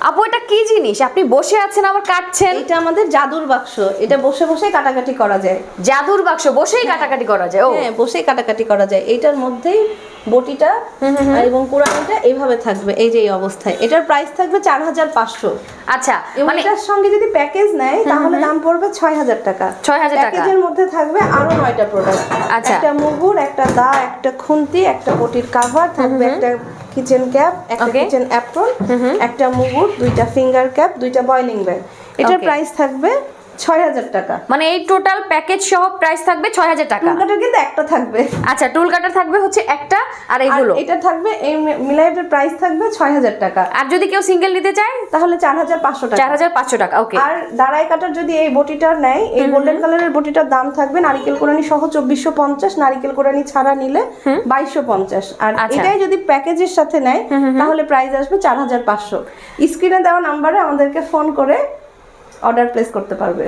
আপু এটা কি জিনিস, আপনি বসে আছেন আবার কাটছেন? এটা আমাদের জাদুর বাক্স, এটা বসে বসে কাটাকাটি করা যায়। জাদুর বাক্স, বসেই কাটাকাটি করা যায়? ও হ্যাঁ, বসেই কাটাকাটি করা যায়। এইটার মধ্যেই বটিটা এবং কুড়ানিটা এইভাবে থাকবে, এই যে এই অবস্থায়। এটার প্রাইস থাকবে 4500। আচ্ছা, মানে এটার সঙ্গে যদি প্যাকেজ নেয় তাহলে দাম পড়বে 6000 টাকা। 6000 টাকা। প্যাকেজের মধ্যে থাকবে আরো 9টা প্রোডাক্ট। আচ্ছা। একটা মুগুর, একটা দা, একটা খুন্তি, একটা বটির কভার থাকবে, একটা কিচেন ক্যাপ, একটা কিচেন অ্যাপ্রন, একটা মুগুর, 2টা ফিঙ্গার ক্যাপ, 2টা বয়লিং ব্যাগ। এটার প্রাইস থাকবে 6000 টাকা। মানে এই টোটাল প্যাকেজ সহ প্রাইস থাকবে 6000 টাকা। টুল কাটার কিন্তু একটা থাকবে। আচ্ছা, টুল কাটার থাকবে হচ্ছে একটা, আর এগুলো এটা থাকবে, এই মিলাইটের প্রাইস থাকবে 6000 টাকা। আর যদি কেউ সিঙ্গেল নিতে চায় তাহলে 4500 টাকা। 4500 টাকা। ওকে। আর দাঁড়াই কাটার যদি এই বটিটার নেয়, এই গোল্ডেন কালারের বটিটার দাম থাকবে নারকেল কোরানি সহ 2450, নারকেল কোরানি ছাড়া নিলে 2250। আর এটাই যদি প্যাকেজের সাথে নেয় তাহলে প্রাইস আসবে 4500। স্ক্রিনে দেওয়া নাম্বারে আমাদেরকে ফোন করে অর্ডার প্লেস করতে পারবে।